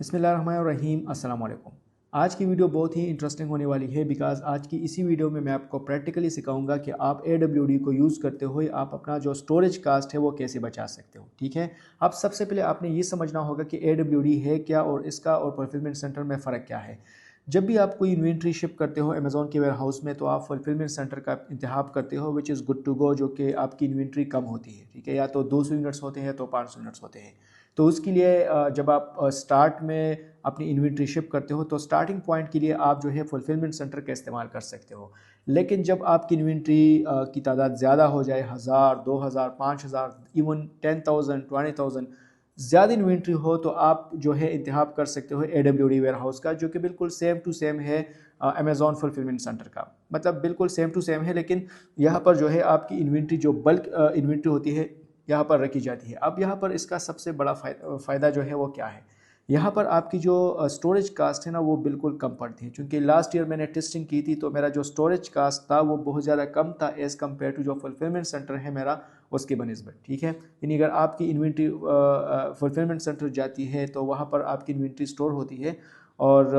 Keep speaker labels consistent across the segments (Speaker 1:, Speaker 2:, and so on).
Speaker 1: बिस्मिल्लाहिर्रहमानिर्रहीम अस्सलाम वालेकुम। आज की वीडियो बहुत ही इंटरेस्टिंग होने वाली है बिकॉज आज की इसी वीडियो में मैं आपको प्रैक्टिकली सिखाऊंगा कि आप AWD को यूज़ करते हुए आप अपना जो स्टोरेज कास्ट है वो कैसे बचा सकते हो। ठीक है, अब सबसे पहले आपने ये समझना होगा कि AWD है क्या और इसका और फुलफिलमेंट सेंटर में फ़र्क क्या है। जब भी आप कोई इन्वेंट्री शिप करते हो अमेज़ॉन के वेयर हाउस में तो आप फुलफिलमेंट सेंटर का इंतखाब करते हो which is good to go, जो कि आपकी इन्वेंट्री कम होती है। ठीक है, या तो 200 यूनिट्स होते हैं तो 500 यूनिट्स होते हैं। तो उसके लिए जब आप स्टार्ट में अपनी इन्वेंट्री शिप करते हो तो स्टार्टिंग पॉइंट के लिए आप जो है फुलफिलमेंट सेंटर का इस्तेमाल कर सकते हो। लेकिन जब आपकी इन्वेंट्री की तादाद ज़्यादा हो जाए, 1000 2000 5000 इवन 10,000 20,000 ज़्यादा इन्वेंट्री हो, तो आप जो है इंतखाब कर सकते हो AWD वेयर हाउस का, जो कि बिल्कुल सेम टू सेम है अमेज़ॉन फुलफिलमेंट सेंटर का। मतलब बिल्कुल सेम टू सेम है, लेकिन यहाँ पर जो है आपकी इन्वेंट्री जो बल्क इन्वेंट्री होती है यहाँ पर रखी जाती है। अब यहाँ पर इसका सबसे बड़ा फ़ायदा जो है वो क्या है, यहाँ पर आपकी जो स्टोरेज कास्ट है ना वो बिल्कुल कम पड़ती है। क्योंकि लास्ट ईयर मैंने टेस्टिंग की थी तो मेरा जो स्टोरेज कास्ट था वो बहुत ज़्यादा कम था एज़ कम्पेयर टू जो फुलफिलमेंट सेंटर है मेरा उसके बनिस्बत। ठीक है, यानी अगर आपकी इन्वेंट्री फुलफिलमेंट सेंटर जाती है तो वहाँ पर आपकी इन्वेंट्री स्टोर होती है और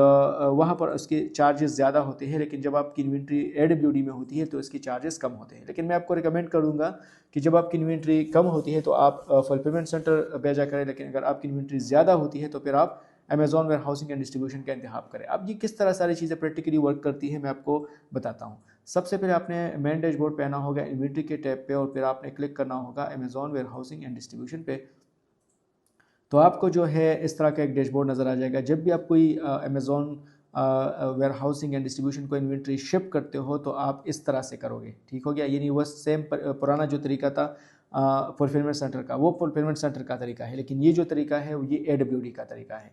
Speaker 1: वहाँ पर उसके चार्जेस ज़्यादा होते हैं। लेकिन जब आपकी इन्वेंट्री AWD में होती है तो इसके चार्जेस कम होते हैं। लेकिन मैं आपको रिकमेंड करूँगा कि जब आपकी इन्वेंट्री कम होती है तो आप फुलफिलमेंट सेंटर भेजा करें, लेकिन अगर आपकी इन्वेंट्री ज़्यादा होती है तो फिर आप Amazon warehousing and distribution का इंतखाब करें। अब ये किस तरह सारी चीज़ें प्रैक्टिकली वर्क करती है मैं आपको बताता हूँ। सबसे पहले आपने मेन डैशबोर्ड पे आना होगा इन्वेंट्री के टैब पे और फिर आपने क्लिक करना होगा Amazon warehousing and distribution पे। तो आपको जो है इस तरह का एक डैशबोर्ड नज़र आ जाएगा। जब भी आप कोई Amazon warehousing and distribution को इन्वेंट्री शिप करते हो तो आप इस तरह से करोगे। ठीक हो गया, यानी वह सेम पुराना जो तरीका था फुलफिलमेंट सेंटर का, वो फुलफिलमेंट सेंटर का तरीका है, लेकिन ये जो तरीका है ये AWD का तरीका है।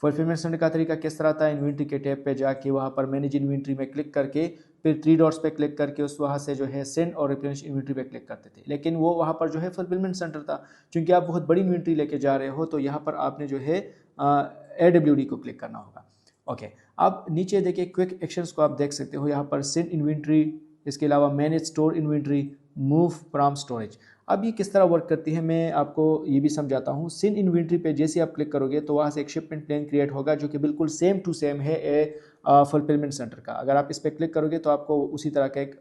Speaker 1: फुलफिलमेंट सेंटर का तरीका किस तरह था, इन्वेंट्री के टैब पे जाके वहाँ पर मैनेज इन्वेंट्री में क्लिक करके फिर 3 डॉट्स पे क्लिक करके उस वहाँ से जो है सेंड और रिप्लेनिश इन्वेंट्री पे क्लिक करते थे। लेकिन वो वहाँ पर जो है फुलफिलमेंट सेंटर था। क्योंकि आप बहुत बड़ी इन्वेंट्री लेके जा रहे हो तो यहाँ पर आपने जो है AWD को क्लिक करना होगा। ओके, अब नीचे देखिए क्विक एक्शंस को आप देख सकते हो यहाँ पर सेंड इन्वेंट्री, इसके अलावा manage store inventory, move from storage. अब ये किस तरह वर्क करती है मैं आपको ये भी समझाता हूँ। सेंड इन्वेंट्री पे जैसे आप क्लिक करोगे तो वहाँ से एक शिपमेंट प्लान क्रिएट होगा जो कि बिल्कुल सेम टू सेम है फुलफिलमेंट सेंटर का। अगर आप इस पर क्लिक करोगे तो आपको उसी तरह का एक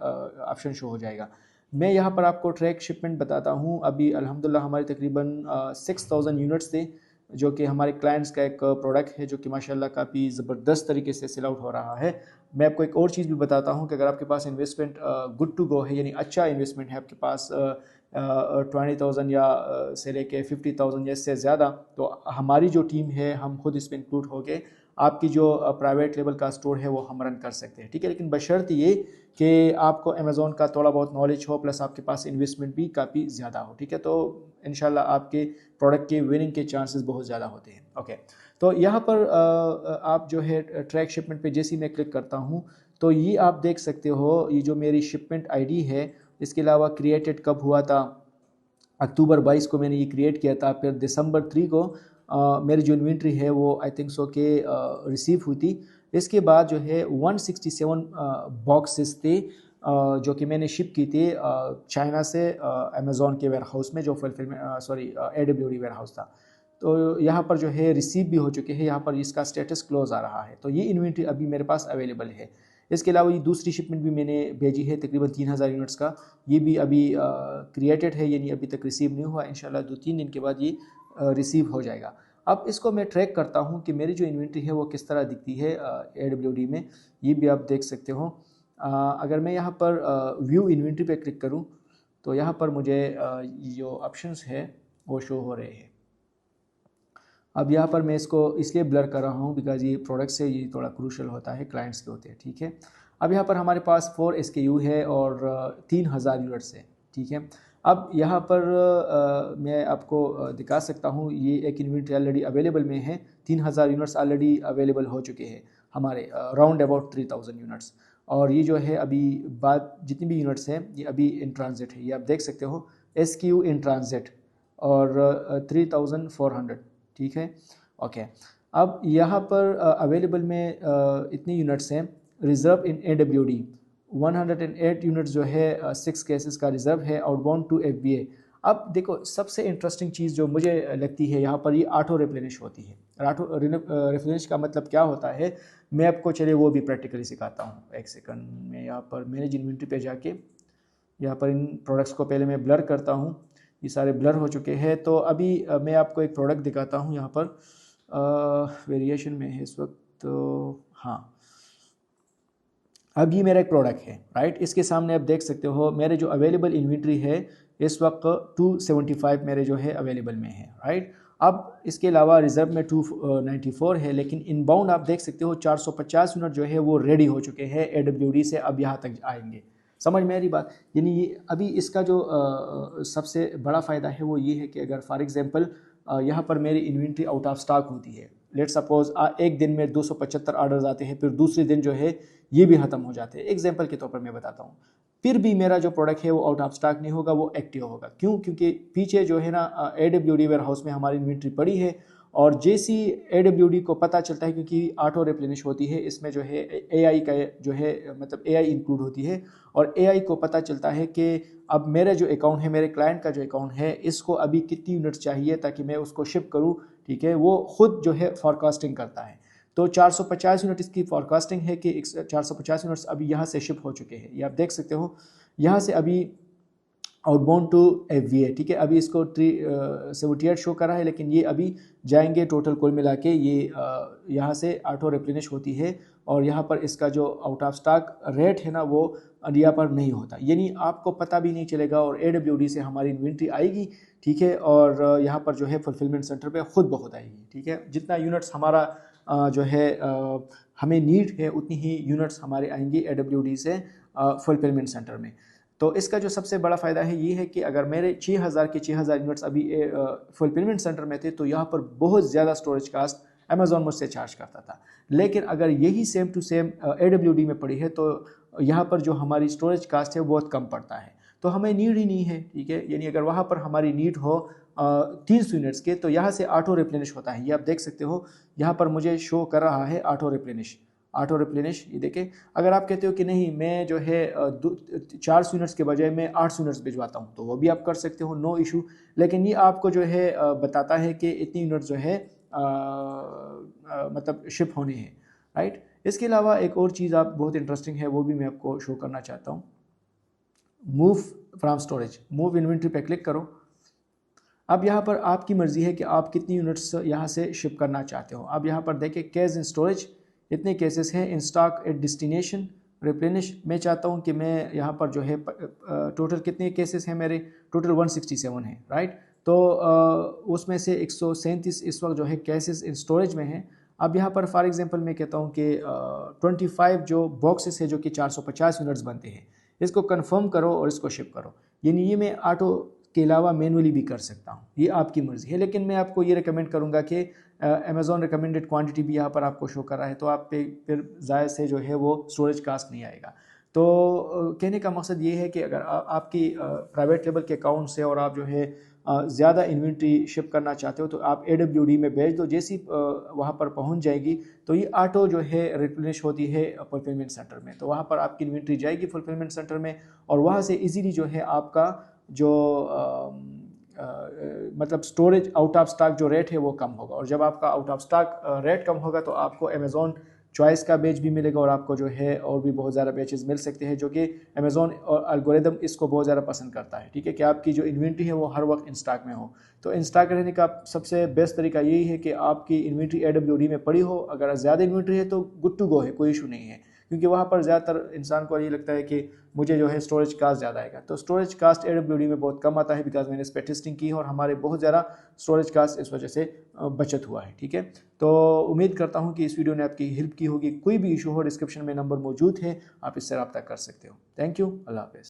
Speaker 1: ऑप्शन शो हो जाएगा। मैं यहाँ पर आपको ट्रैक शिपमेंट बताता हूँ। अभी अल्हम्दुलिल्लाह हमारे तकरीबन 6000 यूनिट्स थे जो कि हमारे क्लाइंट्स का एक प्रोडक्ट है जो कि माशाल्लाह काफ़ी ज़बरदस्त तरीके से सेल आउट हो रहा है। मैं आपको एक और चीज़ भी बताता हूँ कि अगर आपके पास इन्वेस्टमेंट गुड टू गो है, यानी अच्छा इन्वेस्टमेंट है आपके पास 20,000 या से लेके 50,000 या इससे ज़्यादा, तो हमारी जो टीम है हम खुद इसमें इंक्लूड हो गए आपकी जो प्राइवेट लेवल का स्टोर है वो हम रन कर सकते हैं। ठीक है, लेकिन बशर्ते ये कि आपको अमेज़ॉन का थोड़ा बहुत नॉलेज हो प्लस आपके पास इन्वेस्टमेंट भी काफ़ी ज़्यादा हो। ठीक है, तो इंशाल्लाह आपके प्रोडक्ट के विनिंग के चांसेस बहुत ज़्यादा होते हैं। ओके, तो यहाँ पर आप जो है ट्रैक शिपमेंट पे जैसे ही मैं क्लिक करता हूँ तो ये आप देख सकते हो ये जो मेरी शिपमेंट ID है। इसके अलावा क्रिएटेड कब हुआ था, अक्टूबर 22 को मैंने ये क्रिएट किया था। फिर दिसंबर 3 को मेरी जो इन्वेंट्री है वो आई थिंक सो के रिसीव हुई थी। इसके बाद जो है 167 बॉक्सेस थे जो कि मैंने शिप की थी चाइना से अमेज़ॉन के वेयर हाउस में जो फुलफिलमेंट AWD वेयर हाउस था। तो यहाँ पर जो है रिसीव भी हो चुके हैं, यहाँ पर इसका स्टेटस क्लोज आ रहा है। तो ये इन्वेंट्री अभी मेरे पास अवेलेबल है। इसके अलावा ये दूसरी शिपमेंट भी मैंने भेजी है तकरीबन 3000 यूनिट्स का, ये भी अभी क्रिएटेड है, यानी अभी तक रिसीव नहीं हुआ। इंशाल्लाह 2-3 दिन के बाद ये रिसीव हो जाएगा। अब इसको मैं ट्रैक करता हूँ कि मेरी जो इन्वेंट्री है वो किस तरह दिखती है AWD में, ये भी आप देख सकते हो। अगर मैं यहाँ पर व्यू इन्वेंट्री पे क्लिक करूँ तो यहाँ पर मुझे जो ऑप्शंस है वो शो हो रहे हैं। अब यहाँ पर मैं इसको इसलिए ब्लर कर रहा हूँ बिकॉज ये प्रोडक्ट से ये थोड़ा क्रूशल होता है, क्लाइंट्स के होते हैं। ठीक है, अब यहाँ पर हमारे पास 4 SKU है और 3000 यूनिट्स है। ठीक है, अब यहाँ पर मैं आपको दिखा सकता हूँ ये एक इन्वेंट्री ऑलरेडी अवेलेबल में है। 3000 यूनिट्स ऑलरेडी अवेलेबल हो चुके हैं हमारे राउंड अबाउट 3000 यूनिट्स। और ये जो है अभी बाद जितनी भी यूनिट्स हैं ये अभी इन ट्रांजिट है, ये आप देख सकते हो SKU इन ट्रांजिट और 3400। ठीक है, ओके। अब यहाँ पर अवेलेबल में इतनी यूनिट्स हैं। रिज़र्व इन AWD 108 यूनिट्स जो है 6 केसेस का रिज़र्व है। आउटबाउंड टू FBA अब देखो सबसे इंटरेस्टिंग चीज़ जो मुझे लगती है यहाँ पर, ये ऑटो रिप्लेनिश होती है। ऑटो रिप्लेनिश का मतलब क्या होता है, मैं आपको चलिए वो भी प्रैक्टिकली सिखाता हूँ। एक सेकंड में यहाँ पर मैनेज इन्वेंट्री पे जाके यहाँ पर इन प्रोडक्ट्स को पहले मैं ब्लर करता हूँ। ये सारे ब्लर हो चुके हैं। तो अभी मैं आपको एक प्रोडक्ट दिखाता हूँ यहाँ पर, वेरिएशन में है इस वक्त। तो हाँ, अब ये मेरा एक प्रोडक्ट है, राइट। इसके सामने आप देख सकते हो मेरे जो अवेलेबल इन्वेंट्री है इस वक्त 275 मेरे जो है अवेलेबल में है, राइट। अब इसके अलावा रिजर्व में 294 है, लेकिन इनबाउंड आप देख सकते हो 450 यूनिट जो है वो रेडी हो चुके हैं AWD से, अब यहाँ तक आएंगे। समझ में आ रही बात। यानी ये अभी इसका जो सबसे बड़ा फ़ायदा है वो ये है कि अगर फॉर एग्जांपल यहाँ पर मेरी इन्वेंट्री आउट ऑफ स्टॉक होती है, लेट सपोज एक दिन में 275 ऑर्डर्स आते हैं, फिर दूसरे दिन जो है ये भी ख़त्म हो जाते हैं, एग्जांपल के तौर पर मैं बताता हूँ, फिर भी मेरा जो प्रोडक्ट है वो आउट ऑफ स्टॉक नहीं होगा, वो एक्टिव होगा। क्यों? क्योंकि पीछे जो है ना AWD वेयर हाउस में हमारी इन्वेंट्री पड़ी है, और जैसी AWD को पता चलता है, क्योंकि ऑटो रिप्लेनिश होती है, इसमें जो है AI का जो है मतलब AI इंक्लूड होती है, और AI को पता चलता है कि अब मेरा जो अकाउंट है, मेरे क्लाइंट का जो अकाउंट है, इसको अभी कितनी यूनिट्स चाहिए ताकि मैं उसको शिप करूँ, ठीक है। वो खुद जो है फॉरकास्टिंग करता है। तो 450 यूनिट इसकी फॉरकास्टिंग है कि 450 यूनिट्स अभी यहाँ से शिप हो चुके हैं। ये आप देख सकते हो, यहाँ से अभी आउटबाउंड टू FVA, ठीक है। अभी इसको 378 शो कर रहा है, लेकिन ये अभी जाएंगे टोटल कुल मिला के, ये यहाँ से ऑटो रिप्लेनिश होती है, और यहाँ पर इसका जो आउट ऑफ स्टॉक रेट है ना वो यहाँ पर नहीं होता, यानी आपको पता भी नहीं चलेगा, और AWD से हमारी इन्वेंट्री आएगी, ठीक है। और यहाँ पर जो है फुलफिलमेंट सेंटर पे खुद बहुत आएगी, ठीक है। जितना यूनिट्स हमारा जो है हमें नीड है, उतनी ही यूनिट्स हमारे आएंगी AWD से फुलफिलमेंट सेंटर में। तो इसका जो सबसे बड़ा फ़ायदा है ये है कि अगर मेरे 6000 के 6000 यूनिट्स अभी फुलफिलमेंट सेंटर में थे, तो यहाँ पर बहुत ज़्यादा स्टोरेज कास्ट अमेज़ॉन मुझसे चार्ज करता था। लेकिन अगर यही सेम टू सेम AWD में पड़ी है, तो यहाँ पर जो हमारी स्टोरेज कास्ट है वो बहुत कम पड़ता है, तो हमें नीड ही नहीं है, ठीक है। यानी अगर वहाँ पर हमारी नीड हो 300 यूनिट्स के, तो यहाँ से ऑटो रिप्लेनिश होता है। ये आप देख सकते हो, यहाँ पर मुझे शो कर रहा है ऑटो रिप्लेनिश। ये देखें, अगर आप कहते हो कि नहीं मैं जो है 400 यूनिट्स के बजाय मैं 800 यूनिट्स भिजवाता हूँ, तो वो भी आप कर सकते हो, नो इशू। लेकिन ये आपको जो है बताता है कि इतनी यूनिट जो है मतलब शिप होनी है, राइट। इसके अलावा एक और चीज़ आप बहुत इंटरेस्टिंग है, वो भी मैं आपको शो करना चाहता हूँ। Move from storage, move inventory पे क्लिक करो। अब यहाँ पर आपकी मर्ज़ी है कि आप कितनी यूनिट्स यहाँ से शिप करना चाहते हो। अब यहाँ पर देखें, केस इन स्टोरेज इतने केसेस हैं, in stock at destination replenish. मैं चाहता हूँ कि मैं यहाँ पर जो है टोटल कितने केसेस हैं मेरे, टोटल 167 है, राइट। तो उसमें से 137 इस वक्त जो है केसेस इन स्टोरेज में हैं। अब यहाँ पर फॉर एग्जांपल मैं कहता हूँ कि 25 जो बॉक्सेस है जो कि 450 यूनिट्स बनते हैं, इसको कंफर्म करो और इसको शिप करो। यानी ये मैं ऑटो के अलावा मैनुअली भी कर सकता हूँ, ये आपकी मर्ज़ी है। लेकिन मैं आपको ये रिकमेंड करूँगा कि अमेज़ॉन रिकमेंडेड क्वांटिटी भी यहाँ पर आपको शो कर रहा है, तो आप पे फिर ज़ाहिर से जो है वो स्टोरेज कास्ट नहीं आएगा। तो कहने का मकसद ये है कि अगर आपकी प्राइवेट लेवल के अकाउंट से और आप जो है ज़्यादा इन्वेंट्री शिप करना चाहते हो, तो आप AWD में भेज दो। जैसी वहाँ पर पहुँच जाएगी, तो ये ऑटो जो है रिप्लेनिश होती है फुलफिलमेंट सेंटर में, तो वहाँ पर आपकी इन्वेंट्री जाएगी फुलफिलमेंट सेंटर में, और वहाँ से इजीली जो है आपका जो मतलब स्टोरेज आउट ऑफ स्टॉक जो रेट है वो कम होगा। और जब आपका आउट ऑफ स्टॉक रेट कम होगा, तो आपको अमेज़ॉन चॉइस का बैच भी मिलेगा, और आपको जो है और भी बहुत ज़्यादा बैचेस मिल सकते हैं, जो कि अमेज़ॉन और एल्गोरिदम इसको बहुत ज़्यादा पसंद करता है, ठीक है, कि आपकी जो इन्वेंट्री है वो हर वक्त इन स्टॉक में हो। तो इन स्टॉक रहने का सबसे बेस्ट तरीका यही है कि आपकी इन्वेंट्री AWD में पड़ी हो। अगर ज़्यादा इन्वेंट्री है तो गुड टू गो है, कोई इशू नहीं है, क्योंकि वहाँ पर ज़्यादातर इंसान को ये लगता है कि मुझे जो है स्टोरेज कास्ट ज़्यादा आएगा। तो स्टोरेज कास्ट AWD में बहुत कम आता है, बिकॉज मैंने इस पर टेस्टिंग की है, और हमारे बहुत ज़्यादा स्टोरेज कास्ट इस वजह से बचत हुआ है, ठीक है। तो उम्मीद करता हूँ कि इस वीडियो ने आपकी हेल्प की होगी। कोई भी इशू हो, डिस्क्रिप्शन में नंबर मौजूद है, आप इससे रब्ता कर सकते हो। थैंक यू, अल्लाह हाफ़िज़।